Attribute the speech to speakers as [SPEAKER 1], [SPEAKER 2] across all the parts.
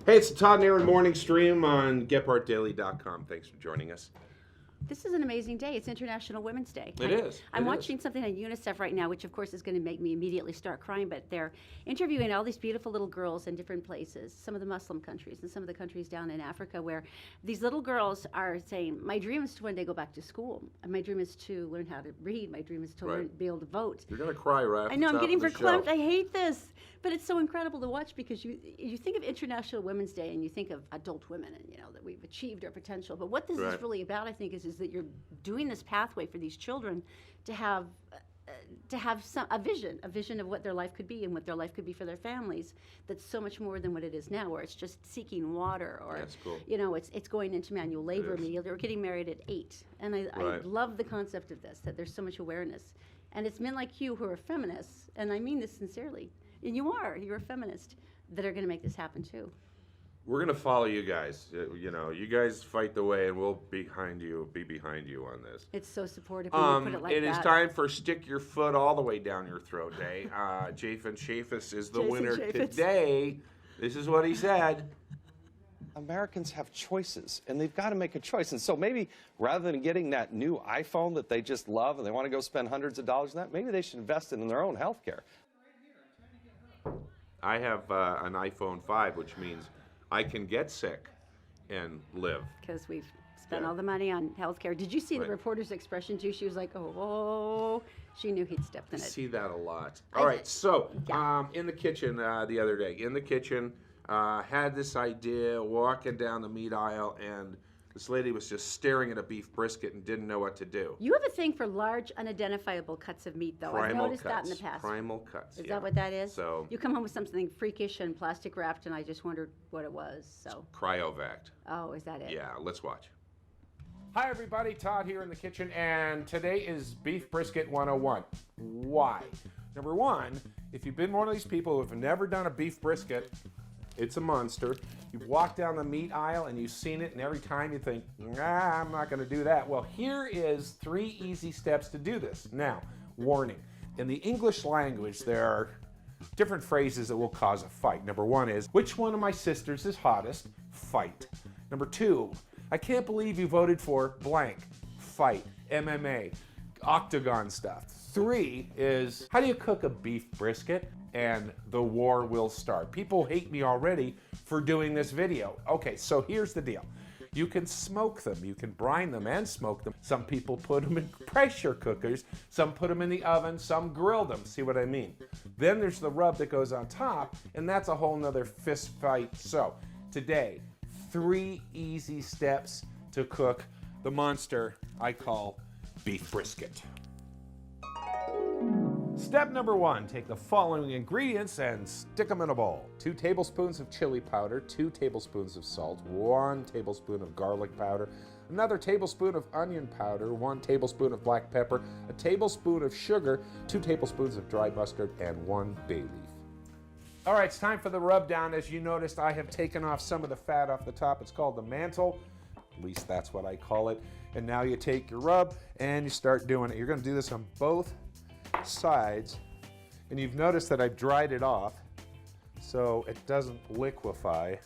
[SPEAKER 1] Hey, it's the Todd and Erin morning stream on GetPartDaily.com. Thanks for joining us.
[SPEAKER 2] This is an amazing day. It's International Women's Day.
[SPEAKER 1] It is.
[SPEAKER 2] I'm watching something on UNICEF right now, which of course is going to make me immediately start crying, but they're interviewing all these beautiful little girls in different places, some of the Muslim countries and some of the countries down in Africa, where these little girls are saying, my dream is to one day go back to school. My dream is to learn how to read. My dream is to be able to vote.
[SPEAKER 1] You're going to cry right
[SPEAKER 2] I know, I'm getting verklempt. I hate this. But it's so incredible to watch because you think of International Women's Day and you think of adult women and that we've achieved our potential. But what this is really about, I think, is that you're doing this pathway for these children to have a vision of what their life could be and what their life could be for their families. That's so much more than what it is now, where it's just seeking water or it's going into manual labor immediately or getting married at 8. And I love the concept of this, that there's so much awareness. And it's men like you who are feminists, and I mean this sincerely. And you're a feminist, that are going to make this happen too.
[SPEAKER 1] We're going to follow you guys. You guys fight the way, and we'll be behind you on this.
[SPEAKER 2] It's so supportive when you put it like that.
[SPEAKER 1] It is time for Stick Your Foot All the Way Down Your Throat Day. Jason Chaffetz is the winner today. This is what he said.
[SPEAKER 3] Americans have choices, and they've got to make a choice. And so maybe rather than getting that new iPhone that they just love and they want to go spend hundreds of dollars on that, maybe they should invest in their own health care.
[SPEAKER 1] I have an iPhone 5, which means I can get sick and live.
[SPEAKER 2] Because we've spent all the money on health care. Did you see the reporter's expression too? She was like, oh, she knew he'd stepped in it.
[SPEAKER 1] I see that a lot. All right, so in the kitchen the other day, had this idea walking down the meat aisle, and this lady was just staring at a beef brisket and didn't know what to do.
[SPEAKER 2] You have a thing for large, unidentifiable cuts of meat, though. I've noticed that in the past.
[SPEAKER 1] Primal cuts.
[SPEAKER 2] Is that what that is?
[SPEAKER 1] So
[SPEAKER 2] you come home with something freakish and plastic wrapped, and I just wondered what it was. So
[SPEAKER 1] cryovac.
[SPEAKER 2] Oh, is that it?
[SPEAKER 1] Yeah, let's watch.
[SPEAKER 4] Hi everybody, Todd here in the kitchen, and today is Beef Brisket 101. Why? Number one, if you've been one of these people who have never done a beef brisket, it's a monster. You've walked down the meat aisle and you've seen it, and every time you think, nah, I'm not gonna do that. Well, here is 3 easy steps to do this. Now, warning, in the English language, there are different phrases that will cause a fight. Number 1 is, which one of my sisters is hottest? Fight. Number 2, I can't believe you voted for blank. Fight. MMA. Octagon stuff. 3 is, how do you cook a beef brisket? And the war will start. People hate me already for doing this video. Okay, so here's the deal. You can smoke them, you can brine them and smoke them. Some people put them in pressure cookers, some put them in the oven, some grill them, see what I mean? Then there's the rub that goes on top, and that's a whole nother fist fight. So today, 3 easy steps to cook the monster I call beef brisket. Step number 1, take the following ingredients and stick them in a bowl. 2 tablespoons of chili powder, 2 tablespoons of salt, 1 tablespoon of garlic powder, another tablespoon of onion powder, 1 tablespoon of black pepper, a tablespoon of sugar, 2 tablespoons of dry mustard, and 1 bay leaf. All right, it's time for the rub down. As you noticed, I have taken off some of the fat off the top. It's called the mantle. At least that's what I call it. And now you take your rub and you start doing it. You're gonna do this on both sides, and you've noticed that I've dried it off so it doesn't liquefy.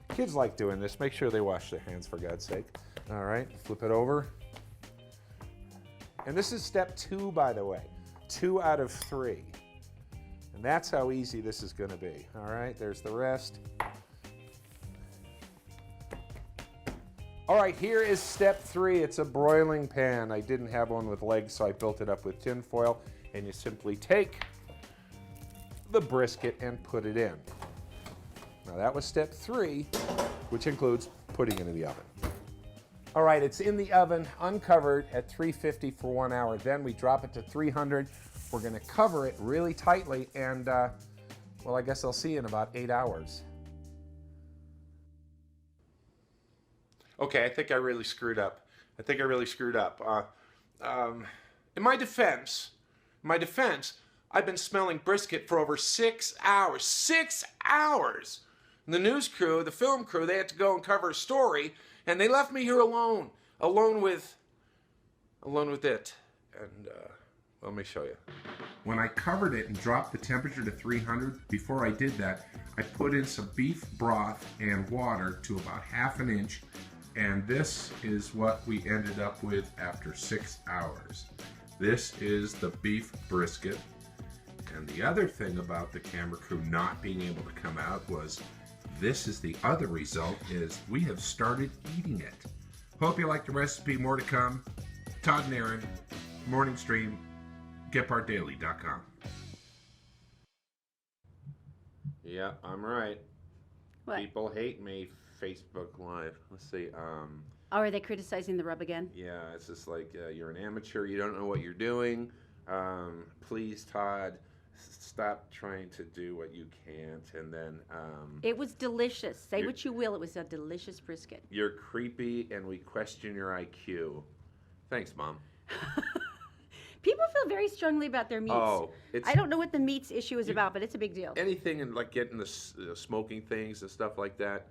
[SPEAKER 4] Kids like doing this. Make sure they wash their hands, for God's sake. All right, flip it over. And this is step 2, by the way. 2 out of 3. And that's how easy this is going to be. All right, there's the rest. All right, here is step 3. It's a broiling pan. I didn't have one with legs, so I built it up with tin foil. And you simply take the brisket and put it in. Now that was step 3, which includes putting it in the oven. All right, it's in the oven, uncovered at 350 for 1 hour. Then we drop it to 300. We're gonna cover it really tightly, and well, I guess I'll see you in about 8 hours. Okay, I think I really screwed up. In my defense, I've been smelling brisket for over 6 hours. 6 hours! And the news crew, the film crew, they had to go and cover a story, and they left me here alone with it. And let me show you. When I covered it and dropped the temperature to 300, before I did that,
[SPEAKER 1] I put in some beef broth and water to about 1/2 inch, and this is what we ended up with after 6 hours. This is the beef brisket. And the other thing about the camera crew not being able to come out was, this is the other result, is we have started eating it. Hope you like the recipe. More to come. Todd and Erin, morning stream, GephartDaily.com. Yeah, I'm right.
[SPEAKER 2] What?
[SPEAKER 1] People hate me. Facebook Live. Let's see.
[SPEAKER 2] Oh, are they criticizing the rub again?
[SPEAKER 1] Yeah, it's just like you're an amateur. You don't know what you're doing. Please, Todd, stop trying to do what you can't. And then
[SPEAKER 2] It was delicious. Say what you will. It was a delicious brisket.
[SPEAKER 1] you're creepy, and we question your IQ. Thanks, Mom.
[SPEAKER 2] People feel very strongly about their meats.
[SPEAKER 1] Oh, it's
[SPEAKER 2] I don't know what the meats issue is about, but it's a big deal.
[SPEAKER 1] anything in like getting the smoking things and stuff like that.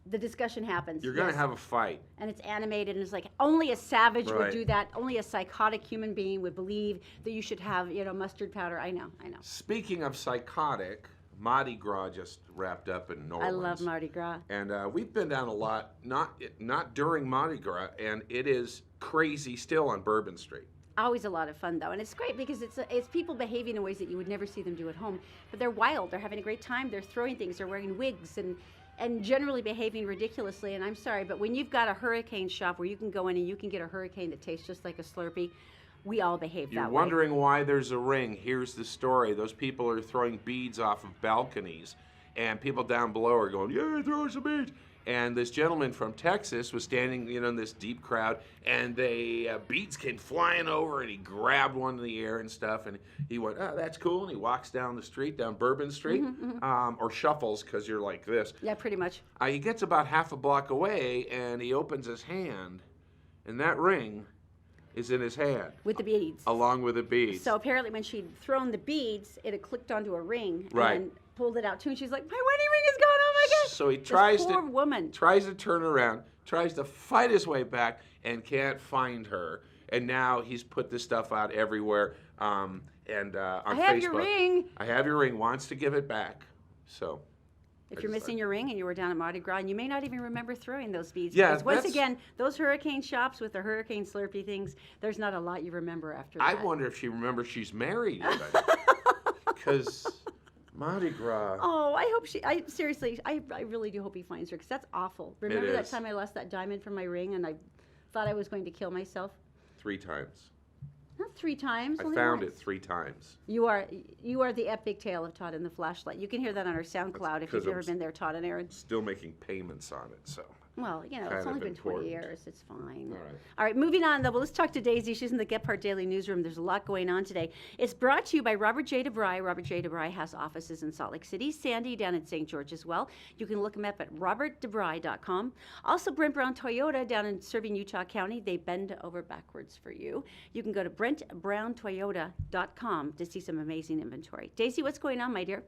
[SPEAKER 2] The discussion happens.
[SPEAKER 1] You're gonna
[SPEAKER 2] yes.
[SPEAKER 1] have a fight.
[SPEAKER 2] And it's animated, and it's like only a savage would
[SPEAKER 1] Right.
[SPEAKER 2] do that. Only a psychotic human being would believe that you should have, mustard powder. I know.
[SPEAKER 1] Speaking of psychotic, Mardi Gras just wrapped up in New Orleans.
[SPEAKER 2] I love Mardi Gras.
[SPEAKER 1] And we've been down a lot, not during Mardi Gras, and it is crazy still on Bourbon Street.
[SPEAKER 2] Always a lot of fun though, and it's great because it's people behaving in ways that you would never see them do at home. But they're wild. They're having a great time. They're throwing things. They're wearing wigs and generally behaving ridiculously. And I'm sorry, but when you've got a hurricane shop where you can go in and you can get a hurricane that tastes just like a Slurpee, we all behave
[SPEAKER 1] You're
[SPEAKER 2] that way.
[SPEAKER 1] wondering why there's a ring. Here's the story. Those people are throwing beads off of balconies, and people down below are going, yeah, throw some beads. And this gentleman from Texas was standing, in this deep crowd, and the beads came flying over, and he grabbed one in the air and stuff, and he went, oh, that's cool, and he walks down the street, down Bourbon Street, or shuffles, because you're like this.
[SPEAKER 2] Yeah, pretty much.
[SPEAKER 1] He gets about half a block away, and he opens his hand, and that ring is in his hand,
[SPEAKER 2] With the beads.
[SPEAKER 1] along with the beads.
[SPEAKER 2] So apparently when she'd thrown the beads, it had clicked onto a ring.
[SPEAKER 1] Right.
[SPEAKER 2] And pulled it out too, and she's like, my wedding ring is gone, oh my gosh.
[SPEAKER 1] So he
[SPEAKER 2] This
[SPEAKER 1] tries
[SPEAKER 2] poor woman.
[SPEAKER 1] tries to turn around, tries to fight his way back, and can't find her. And now he's put this stuff out everywhere, and on Facebook.
[SPEAKER 2] I have your ring.
[SPEAKER 1] I have your ring. Wants to give it back. So.
[SPEAKER 2] If you're missing your ring and you were down at Mardi Gras, and you may not even remember throwing those beads.
[SPEAKER 1] Yeah,
[SPEAKER 2] because once
[SPEAKER 1] that's-
[SPEAKER 2] again, those hurricane shops with the hurricane Slurpee things, there's not a lot you remember after
[SPEAKER 1] I
[SPEAKER 2] that.
[SPEAKER 1] wonder if she remembers she's married. Because Mardi Gras.
[SPEAKER 2] Oh, seriously, I really do hope he finds her, because that's awful. Remember that
[SPEAKER 1] is.
[SPEAKER 2] time I lost that diamond from my ring and I thought I was going to kill myself?
[SPEAKER 1] 3 times.
[SPEAKER 2] Not 3 times.
[SPEAKER 1] I
[SPEAKER 2] only
[SPEAKER 1] found
[SPEAKER 2] once.
[SPEAKER 1] it 3 times.
[SPEAKER 2] You are the epic tale of Todd and the Flashlight. You can hear that on our SoundCloud if
[SPEAKER 1] 'cause
[SPEAKER 2] you've ever
[SPEAKER 1] I'm
[SPEAKER 2] been there, Todd and Erin.
[SPEAKER 1] Still making payments on it, so.
[SPEAKER 2] Well, it's
[SPEAKER 1] kind
[SPEAKER 2] only
[SPEAKER 1] of
[SPEAKER 2] been 20
[SPEAKER 1] important.
[SPEAKER 2] years. It's fine.
[SPEAKER 1] All right.
[SPEAKER 2] All right, moving on, though. Well, let's talk to Daisy. She's in the Gephardt Daily Newsroom. There's a lot going on today. It's brought to you by Robert J. DeBry. Robert J. DeBry has offices in Salt Lake City, Sandy down in St. George as well. You can look him up at robertdebry.com. Also, Brent Brown Toyota down in serving Utah County. They bend over backwards for you. You can go to brentbrowntoyota.com to see some amazing inventory. Daisy, what's going on, my dear?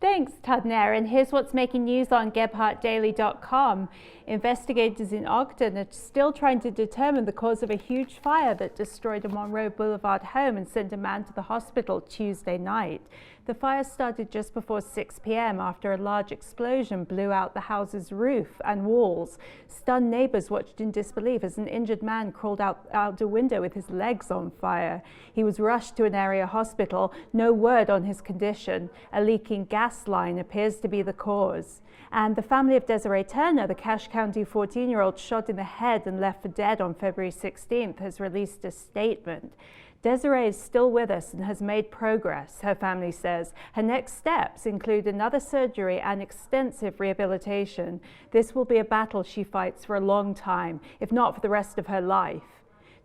[SPEAKER 5] Thanks, Todd and Erin. Here's what's making news on GephartDaily.com. Investigators in Ogden are still trying to determine the cause of a huge fire that destroyed a Monroe Boulevard home and sent a man to the hospital Tuesday night. The fire started just before 6 p.m. after a large explosion blew out the house's roof and walls. Stunned neighbors watched in disbelief as an injured man crawled out a window with his legs on fire. He was rushed to an area hospital. No word on his condition. A leaking gas line appears to be the cause. And the family of Desiree Turner, the Cache County 14-year-old shot in the head and left for dead on February 16th, has released a statement. Desiree is still with us and has made progress, her family says. Her next steps include another surgery and extensive rehabilitation. This will be a battle she fights for a long time, if not for the rest of her life.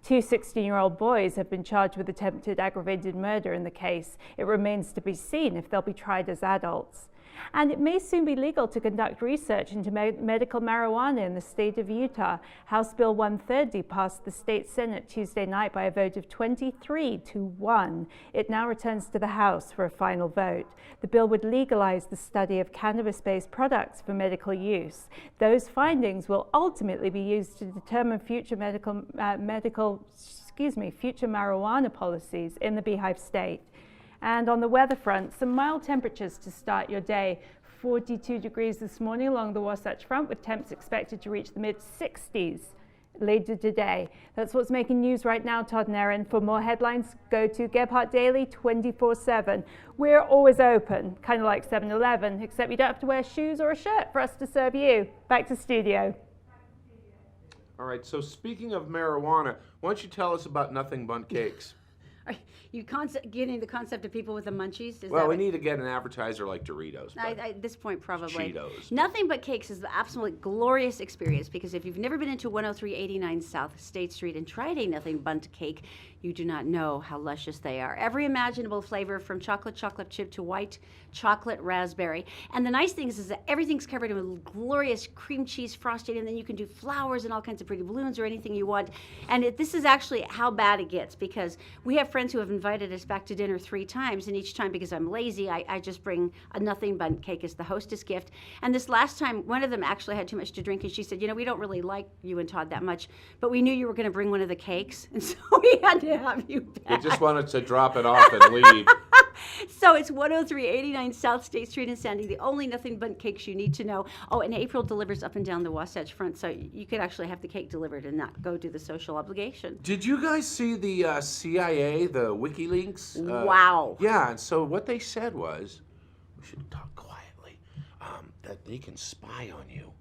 [SPEAKER 5] 2 16-year-old boys have been charged with attempted aggravated murder in the case. It remains to be seen if they'll be tried as adults. And it may soon be legal to conduct research into medical marijuana in the state of Utah. House Bill 130 passed the state Senate Tuesday night by a vote of 23-1. It now returns to the House for a final vote. The bill would legalize the study of cannabis-based products for medical use. Those findings will ultimately be used to determine future future marijuana policies in the Beehive State. And on the weather front, some mild temperatures to start your day. 42 degrees this morning along the Wasatch Front, with temps expected to reach the mid-60s later today. That's what's making news right now, Todd and Erin. For more headlines, go to Gebhardt Daily 24/7. We're always open, kind of like 7-Eleven, except you don't have to wear shoes or a shirt for us to serve you. Back to studio.
[SPEAKER 1] All right, so speaking of marijuana, why don't you tell us about Nothing Bundt Cakes?
[SPEAKER 2] Are you getting the concept of people with the munchies?
[SPEAKER 1] Well, we need to get an advertiser like Doritos.
[SPEAKER 2] At this point, probably.
[SPEAKER 1] Cheetos.
[SPEAKER 2] Nothing But Cakes is the absolutely glorious experience, because if you've never been into 10389 South State Street and tried a Nothing Bundt cake, you do not know how luscious they are. Every imaginable flavor, from chocolate chip to white chocolate raspberry. And the nice thing is that everything's covered in glorious cream cheese frosting, and then you can do flowers and all kinds of pretty balloons or anything you want. And this is actually how bad it gets, because we have friends who have invited us back to dinner 3 times, and each time, because I'm lazy, I just bring a Nothing Bundt cake as the hostess gift. And this last time, one of them actually had too much to drink, and she said, we don't really like you and Todd that much, but we knew you were going to bring one of the cakes, and so we had to have you back.
[SPEAKER 1] They just wanted to drop it off and leave.
[SPEAKER 2] So it's 10389 South State Street in Sandy, the only Nothing Bundt cakes you need to know. Oh, and April delivers up and down the Wasatch Front, so you could actually have the cake delivered and not go do the social obligation.
[SPEAKER 1] Did you guys see the CIA, the Wikileaks?
[SPEAKER 2] Wow.
[SPEAKER 1] Yeah, and so what they said was, we should talk quietly, that they can spy on you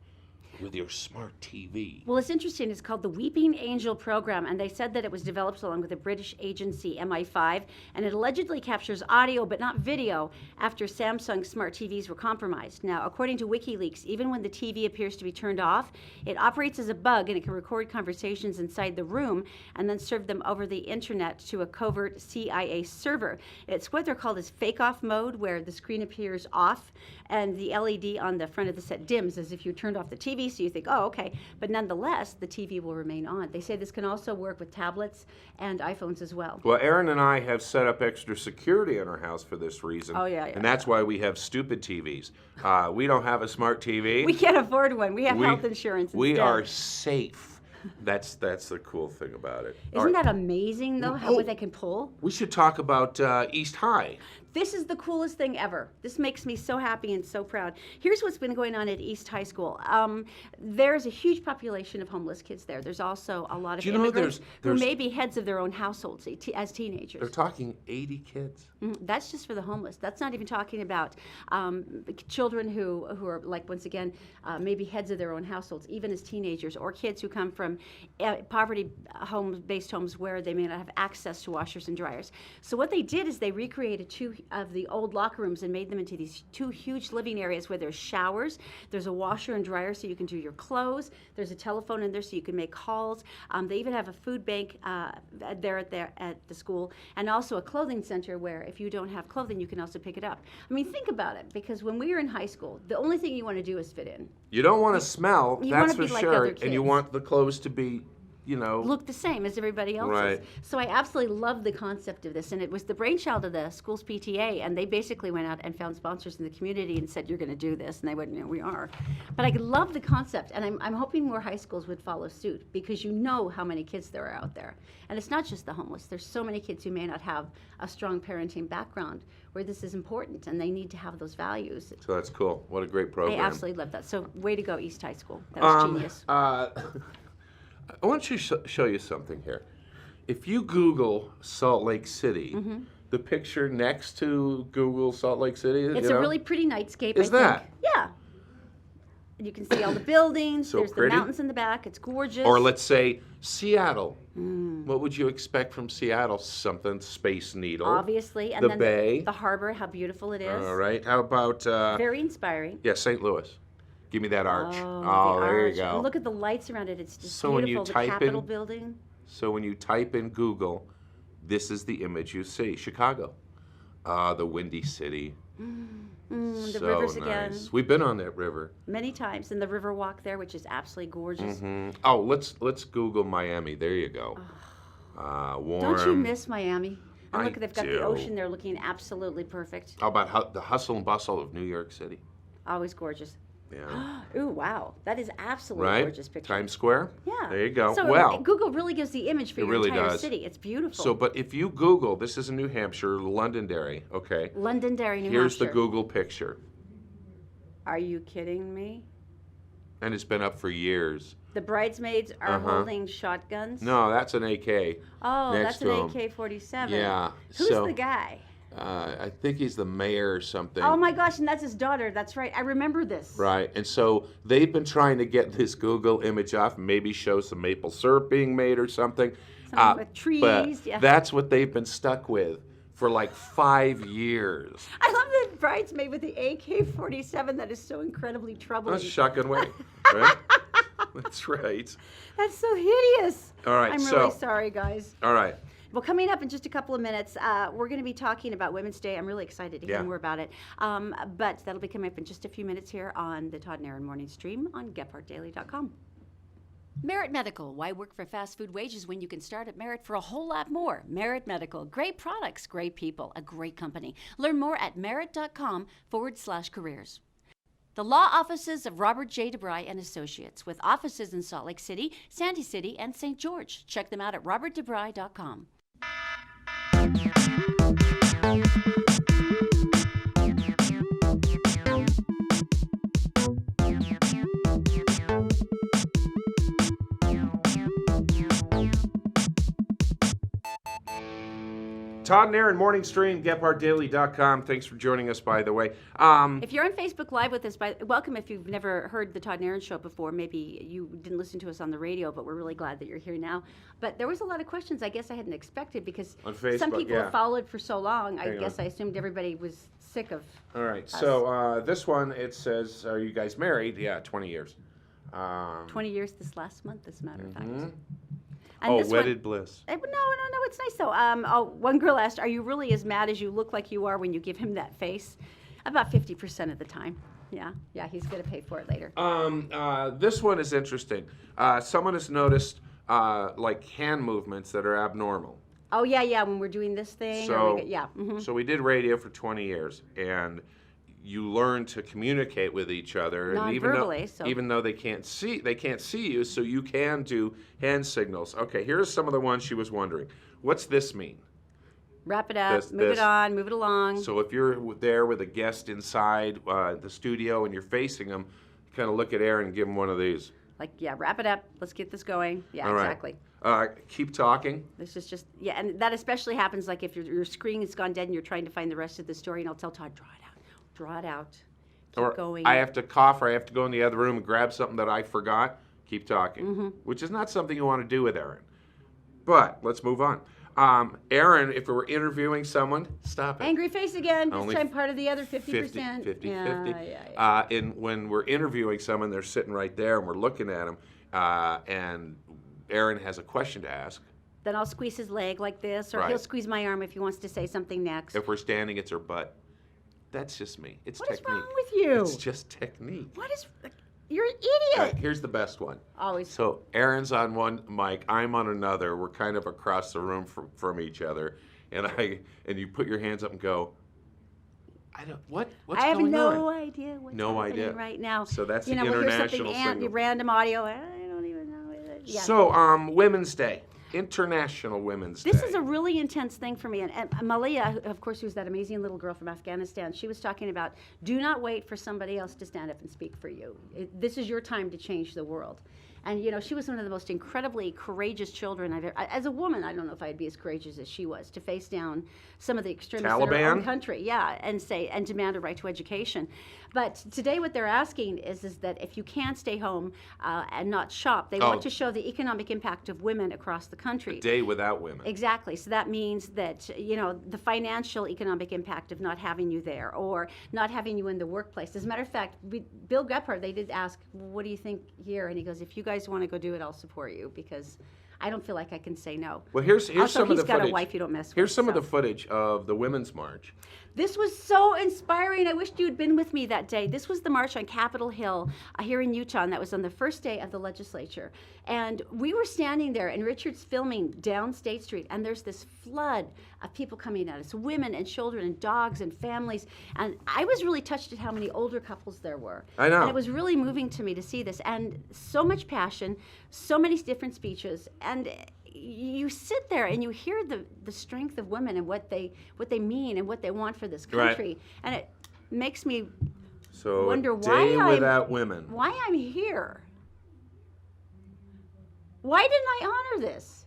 [SPEAKER 1] with your smart TV.
[SPEAKER 2] Well, it's interesting. It's called the Weeping Angel Program, and they said that it was developed along with the British agency MI5, and it allegedly captures audio but not video after Samsung smart TVs were compromised. Now, according to WikiLeaks, even when the TV appears to be turned off, it operates as a bug, and it can record conversations inside the room and then serve them over the internet to a covert CIA server. It's what they're called as fake-off mode, where the screen appears off and the LED on the front of the set dims as if you turned off the TV, so you think, oh, okay. But nonetheless, the TV will remain on. They say this can also work with tablets and iPhones as well.
[SPEAKER 1] Well, Erin and I have set up extra security in our house for this reason.
[SPEAKER 2] Oh, yeah.
[SPEAKER 1] And that's why we have stupid TVs. We don't have a smart TV.
[SPEAKER 2] We can't afford one. We have health insurance instead.
[SPEAKER 1] We are safe. That's the cool thing about it.
[SPEAKER 2] Isn't that amazing, though, what they can pull?
[SPEAKER 1] We should talk about East High.
[SPEAKER 2] This is the coolest thing ever. This makes me so happy and so proud. Here's what's been going on at East High School. There's a huge population of homeless kids there. There's also a lot of immigrants who may be heads of their own households as teenagers.
[SPEAKER 1] They're talking 80 kids.
[SPEAKER 2] That's just for the homeless. That's not even talking about children who are, like, once again, maybe heads of their own households, even as teenagers, or kids who come from poverty-based homes where they may not have access to washers and dryers. So what they did is they recreated 2 of the old locker rooms and made them into these 2 huge living areas where there's showers, there's a washer and dryer so you can do your clothes, there's a telephone in there so you can make calls. They even have a food bank there at the school, and also a clothing center where if you don't have clothing, you can also pick it up. I mean, think about it, because when we were in high school, the only thing you want to do is fit in.
[SPEAKER 1] You don't want to smell,
[SPEAKER 2] you
[SPEAKER 1] that's
[SPEAKER 2] want to
[SPEAKER 1] for
[SPEAKER 2] be
[SPEAKER 1] sure,
[SPEAKER 2] like other
[SPEAKER 1] and you
[SPEAKER 2] kids.
[SPEAKER 1] want the clothes to be,
[SPEAKER 2] look the same as everybody else's.
[SPEAKER 1] Right.
[SPEAKER 2] So I absolutely love the concept of this, and it was the brainchild of the school's PTA, and they basically went out and found sponsors in the community and said, you're going to do this, and they went, we are. But I love the concept, and I'm hoping more high schools would follow suit, because you know how many kids there are out there. And it's not just the homeless. There's so many kids who may not have a strong parenting background where this is important, and they need to have those values.
[SPEAKER 1] So that's cool. What a great program.
[SPEAKER 2] I absolutely love that. So way to go, East High School. That was genius.
[SPEAKER 1] I want to show you something here. If you Google Salt Lake City, the picture next to Google Salt Lake City,
[SPEAKER 2] It's a really pretty nightscape,
[SPEAKER 1] Is
[SPEAKER 2] I
[SPEAKER 1] that?
[SPEAKER 2] think. Yeah. And you can see all the buildings.
[SPEAKER 1] So
[SPEAKER 2] There's
[SPEAKER 1] pretty.
[SPEAKER 2] the mountains in the back. It's gorgeous.
[SPEAKER 1] Or let's say Seattle. What would you expect from Seattle? Something Space Needle.
[SPEAKER 2] Obviously. And
[SPEAKER 1] the
[SPEAKER 2] then
[SPEAKER 1] bay.
[SPEAKER 2] the harbor, how beautiful it is.
[SPEAKER 1] All right. How about
[SPEAKER 2] Very inspiring.
[SPEAKER 1] St. Louis? Give me that arch.
[SPEAKER 2] Oh, the
[SPEAKER 1] there
[SPEAKER 2] arch.
[SPEAKER 1] you go.
[SPEAKER 2] And look at the lights around it. It's just
[SPEAKER 1] So when you
[SPEAKER 2] beautiful. The
[SPEAKER 1] type
[SPEAKER 2] Capitol
[SPEAKER 1] in-
[SPEAKER 2] building.
[SPEAKER 1] So when you type in Google, this is the image you see. Chicago. The Windy City.
[SPEAKER 2] The
[SPEAKER 1] So
[SPEAKER 2] rivers
[SPEAKER 1] nice.
[SPEAKER 2] again.
[SPEAKER 1] We've been on that river.
[SPEAKER 2] Many times. And the river walk there, which is absolutely gorgeous.
[SPEAKER 1] Oh, let's Google Miami. There you go. Warm.
[SPEAKER 2] Don't you miss Miami? And
[SPEAKER 1] I
[SPEAKER 2] look, they've got
[SPEAKER 1] do.
[SPEAKER 2] the ocean there looking absolutely perfect.
[SPEAKER 1] How about the hustle and bustle of New York City?
[SPEAKER 2] Always gorgeous.
[SPEAKER 1] Yeah.
[SPEAKER 2] Ooh, wow. That is absolutely
[SPEAKER 1] Right?
[SPEAKER 2] gorgeous picture.
[SPEAKER 1] Times Square?
[SPEAKER 2] Yeah.
[SPEAKER 1] There you go.
[SPEAKER 2] So
[SPEAKER 1] Well,
[SPEAKER 2] Google really gives the image for
[SPEAKER 1] it
[SPEAKER 2] your
[SPEAKER 1] really
[SPEAKER 2] entire
[SPEAKER 1] does.
[SPEAKER 2] city. It's beautiful.
[SPEAKER 1] so, but if you Google, this is in New Hampshire, Londonderry, okay?
[SPEAKER 2] Londonderry, New
[SPEAKER 1] Here's
[SPEAKER 2] Hampshire.
[SPEAKER 1] the Google picture.
[SPEAKER 2] Are you kidding me?
[SPEAKER 1] And it's been up for years.
[SPEAKER 2] The bridesmaids are
[SPEAKER 1] Uh-huh.
[SPEAKER 2] holding shotguns?
[SPEAKER 1] No, that's an AK.
[SPEAKER 2] Oh,
[SPEAKER 1] next
[SPEAKER 2] that's
[SPEAKER 1] to
[SPEAKER 2] an
[SPEAKER 1] 'em.
[SPEAKER 2] AK-47.
[SPEAKER 1] Yeah.
[SPEAKER 2] Who's
[SPEAKER 1] so,
[SPEAKER 2] the guy?
[SPEAKER 1] I think he's the mayor or something.
[SPEAKER 2] Oh my gosh, and that's his daughter. That's right. I remember this.
[SPEAKER 1] Right, and so they've been trying to get this Google image off, maybe show some maple syrup being made or something.
[SPEAKER 2] Something with trees,
[SPEAKER 1] But
[SPEAKER 2] yeah.
[SPEAKER 1] that's what they've been stuck with for like 5 years.
[SPEAKER 2] I love the bridesmaid with the AK-47. That is so incredibly troubling.
[SPEAKER 1] That's a shotgun way, right? That's right.
[SPEAKER 2] That's so hideous.
[SPEAKER 1] All right,
[SPEAKER 2] I'm
[SPEAKER 1] so-
[SPEAKER 2] really sorry, guys.
[SPEAKER 1] All right.
[SPEAKER 2] Well, coming up in just a couple of minutes, we're going to be talking about Women's Day. I'm really excited to hear
[SPEAKER 1] Yeah.
[SPEAKER 2] more about it. But that'll be coming up in just a few minutes here on the Todd and Erin Morning Stream on GephartDaily.com. Merit Medical. Why work for fast food wages when you can start at Merit for a whole lot more? Merit Medical. Great products, great people, a great company. Learn more at merit.com/careers. The law offices of Robert J. DeBry and Associates, with offices in Salt Lake City, Sandy City, and St. George. Check them out at robertdebry.com.
[SPEAKER 1] Todd and Erin, Morning Stream, GephartDaily.com. Thanks for joining us, by the way.
[SPEAKER 2] If you're on Facebook Live with us, welcome. If you've never heard the Todd and Erin show before, maybe you didn't listen to us on the radio, but we're really glad that you're here now. But there was a lot of questions I guess I hadn't expected because
[SPEAKER 1] On Facebook,
[SPEAKER 2] some people
[SPEAKER 1] yeah.
[SPEAKER 2] have followed for so long. I
[SPEAKER 1] Hang
[SPEAKER 2] guess
[SPEAKER 1] on.
[SPEAKER 2] I assumed everybody was sick of.
[SPEAKER 1] All right, so this one, it says, are you guys married? Yeah, 20 years.
[SPEAKER 2] 20 years this last month, as a matter of fact.
[SPEAKER 1] Mhm.
[SPEAKER 2] And
[SPEAKER 1] Oh,
[SPEAKER 2] this one-
[SPEAKER 1] wedded bliss.
[SPEAKER 2] No, it's nice though. One girl asked, "Are you really as mad as you look like you are when you give him that face?" About 50% of the time. Yeah, he's gonna pay for it later.
[SPEAKER 1] This one is interesting. Someone has noticed like hand movements that are abnormal.
[SPEAKER 2] Oh yeah, when we're doing this thing.
[SPEAKER 1] So,
[SPEAKER 2] mhm.
[SPEAKER 1] so we did radio for 20 years, and you learn to communicate with each other, and
[SPEAKER 2] Non-verbally, so-
[SPEAKER 1] even though they can't see you, so you can do hand signals. Okay, here's some of the ones she was wondering. What's this mean?
[SPEAKER 2] Wrap it up,
[SPEAKER 1] This-
[SPEAKER 2] move
[SPEAKER 1] this.
[SPEAKER 2] it on, move it along.
[SPEAKER 1] So if you're there with a guest inside the studio and you're facing them, kind of look at Erin and give him one of these.
[SPEAKER 2] Like, wrap it up. Let's get this going. Yeah,
[SPEAKER 1] All right.
[SPEAKER 2] exactly.
[SPEAKER 1] Keep talking.
[SPEAKER 2] This is just, and that especially happens like if your screen has gone dead and you're trying to find the rest of the story, and I'll tell Todd, draw it out. Keep
[SPEAKER 1] Or
[SPEAKER 2] going.
[SPEAKER 1] I have to cough, or I have to go in the other room and grab something that I forgot. Keep talking,
[SPEAKER 2] Mm-hmm.
[SPEAKER 1] which is not something you want to do with Erin. But let's move on. Erin, if we were interviewing someone, stop it.
[SPEAKER 2] Angry face again.
[SPEAKER 1] Only
[SPEAKER 2] This time part of the other 50%.
[SPEAKER 1] 50.
[SPEAKER 2] Yeah.
[SPEAKER 1] And when we're interviewing someone, they're sitting right there, and we're looking at them, and Erin has a question to ask.
[SPEAKER 2] Then I'll squeeze his leg like this, or
[SPEAKER 1] Right.
[SPEAKER 2] he'll squeeze my arm if he wants to say something next.
[SPEAKER 1] If we're standing, it's her butt. That's just me. It's
[SPEAKER 2] What is
[SPEAKER 1] technique.
[SPEAKER 2] wrong with you?
[SPEAKER 1] It's just technique.
[SPEAKER 2] You're an
[SPEAKER 1] All
[SPEAKER 2] idiot.
[SPEAKER 1] right, here's the best one.
[SPEAKER 2] Always.
[SPEAKER 1] So Erin's on one mic, I'm on another. We're kind of across the room from each other, and you put your hands up and go, what's
[SPEAKER 2] I have
[SPEAKER 1] going
[SPEAKER 2] no
[SPEAKER 1] on?
[SPEAKER 2] idea what's
[SPEAKER 1] No
[SPEAKER 2] happening
[SPEAKER 1] idea.
[SPEAKER 2] right now.
[SPEAKER 1] So that's the
[SPEAKER 2] we'll hear
[SPEAKER 1] international
[SPEAKER 2] something
[SPEAKER 1] signal.
[SPEAKER 2] random audio. I don't even know. Yeah.
[SPEAKER 1] So Women's Day, International Women's Day.
[SPEAKER 2] This is a really intense thing for me. And Malia, of course, who's that amazing little girl from Afghanistan, she was talking about, do not wait for somebody else to stand up and speak for you. This is your time to change the world. And, she was one of the most incredibly courageous children I've ever, as a woman, I don't know if I'd be as courageous as she was, to face down some of the extremists in our own
[SPEAKER 1] Taliban?
[SPEAKER 2] country, and demand a right to education. But today what they're asking is that if you can't stay home and not shop, they want to show the economic impact of women across the country.
[SPEAKER 1] A day without women.
[SPEAKER 2] Exactly. So that means that, the financial economic impact of not having you there or not having you in the workplace. As a matter of fact, Bill Gephardt, they did ask, what do you think here? And he goes, if you guys want to go do it, I'll support you because I don't feel like I can say no.
[SPEAKER 1] Well, here's
[SPEAKER 2] Also,
[SPEAKER 1] some of the
[SPEAKER 2] he's got
[SPEAKER 1] footage.
[SPEAKER 2] a wife you don't mess with.
[SPEAKER 1] Here's some of
[SPEAKER 2] so.
[SPEAKER 1] the footage of the Women's March.
[SPEAKER 2] This was so inspiring. I wished you had been with me that day. This was the march on Capitol Hill here in Utah, and that was on the first day of the legislature. And we were standing there, and Richard's filming down State Street, and there's this flood of people coming at us, women and children and dogs and families. And I was really touched at how many older couples there were.
[SPEAKER 1] I know.
[SPEAKER 2] And it was really moving to me to see this, and so much passion, so many different speeches, and you sit there and you hear the strength of women and what they mean and what they want for this country, and it makes me wonder
[SPEAKER 1] without women.
[SPEAKER 2] Why I'm here. Why didn't I honor this?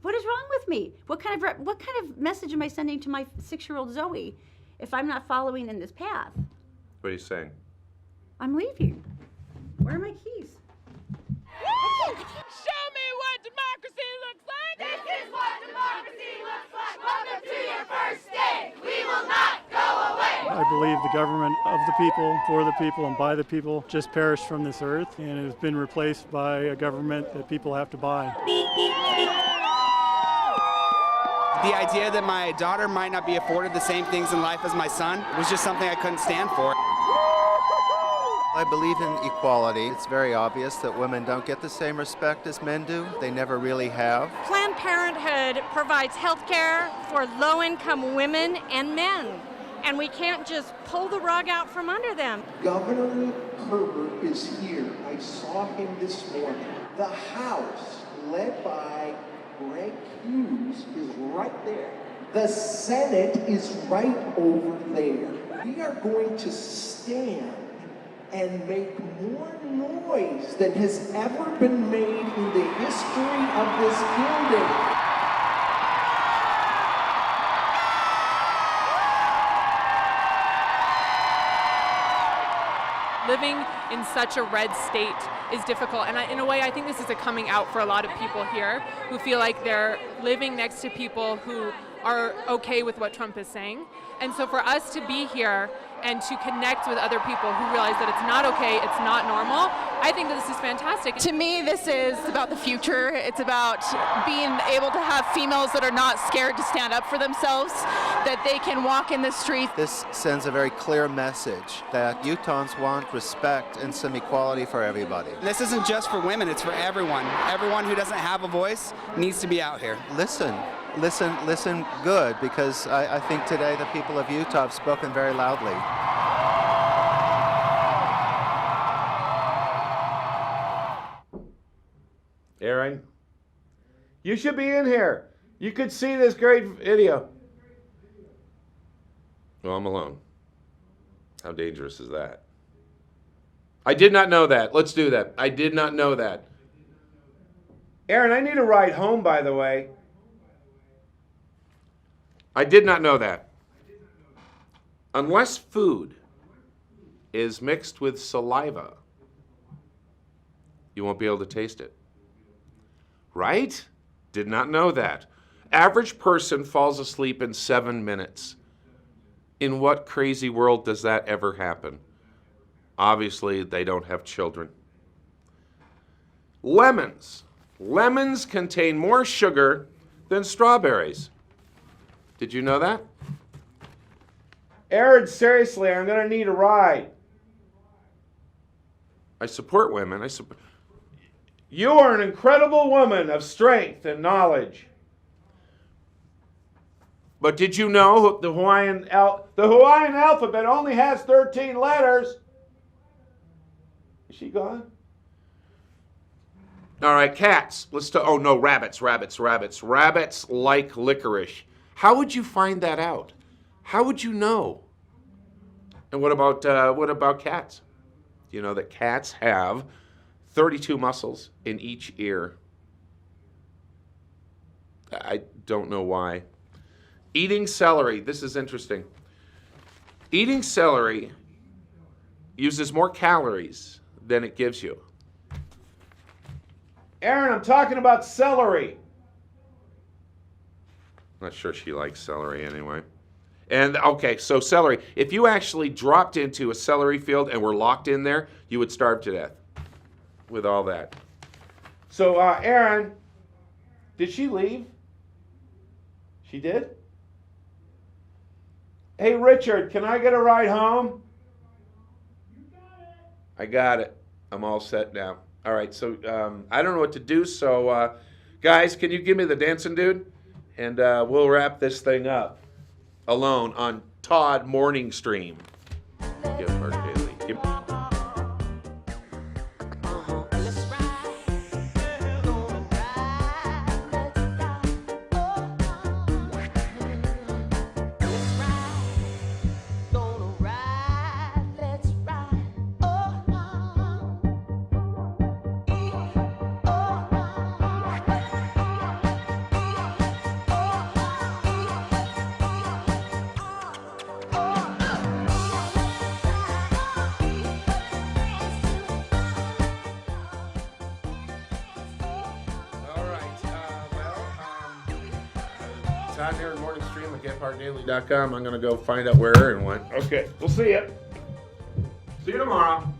[SPEAKER 2] What is wrong with me? What kind of message am I sending to my 6-year-old Zoe if I'm not following in this path?
[SPEAKER 1] What are you saying?
[SPEAKER 2] I'm leaving. Where are my keys?
[SPEAKER 6] Show me what democracy looks like. This is what democracy looks like. Welcome to your first day. We will not go away.
[SPEAKER 7] I believe the government of the people, for the people, and by the people just perished from this earth and has been replaced by a government that people have to buy.
[SPEAKER 8] The idea that my daughter might not be afforded the same things in life as my son was just something I couldn't stand for.
[SPEAKER 9] I believe in equality. It's very obvious that women don't get the same respect as men do. They never really have.
[SPEAKER 10] Planned Parenthood provides health care for low-income women and men, and we can't just pull the rug out from under them.
[SPEAKER 11] Governor Herbert is here. I saw him this morning. The House, led by Greg Hughes, is right there. The Senate is right over there. We are going to stand and make more noise than has ever been made in the history of this building.
[SPEAKER 12] Living in such a red state is difficult, and in a way I think this is a coming out for a lot of people here who feel like they're living next to people who are okay with what Trump is saying. And so for us to be here and to connect with other people who realize that it's not okay, it's not normal, I think that this is fantastic.
[SPEAKER 13] To me, this is about the future. It's about being able to have females that are not scared to stand up for themselves, that they can walk in the streets.
[SPEAKER 9] This sends a very clear message that Utahns want respect and some equality for everybody.
[SPEAKER 8] This isn't just for women, it's for everyone. Everyone who doesn't have a voice needs to be out here.
[SPEAKER 9] Listen good, because I think today the people of Utah have spoken very loudly.
[SPEAKER 1] Erin, you should be in here. You could see this great video. Well, I'm alone. How dangerous is that? I did not know that. Let's do that. I did not know that. Erin, I need a ride home, by the way. I did not know that. Unless food is mixed with saliva, you won't be able to taste it. Right? Did not know that. Average person falls asleep in 7 minutes. In what crazy world does that ever happen? Obviously, they don't have children. Lemons. Lemons contain more sugar than strawberries. Did you know that? Erin, seriously, I'm going to need a ride. I support women. You are an incredible woman of strength and knowledge. But did you know the Hawaiian alphabet only has 13 letters? Is she gone? All right, cats. Rabbits. Rabbits like licorice. How would you find that out? How would you know? And what about cats? Do you know that cats have 32 muscles in each ear? I don't know why. Eating celery. This is interesting. Eating celery uses more calories than it gives you. Erin, I'm talking about celery. Not sure she likes celery anyway. And okay, so celery. If you actually dropped into a celery field and were locked in there, you would starve to death with all that. So, Erin, did she leave? She did?
[SPEAKER 4] Hey, Richard, can I get a ride home?
[SPEAKER 1] I got it. I'm all set now. All right, so I don't know what to do, so guys, can you give me the dancing dude? And we'll wrap this thing up alone on Todd Morning Stream. Give Mark Daly. Todd and Erin Morning Stream at GetPartDaily.com. I'm going to go find out where Erin went. Okay, we'll see you. See you tomorrow.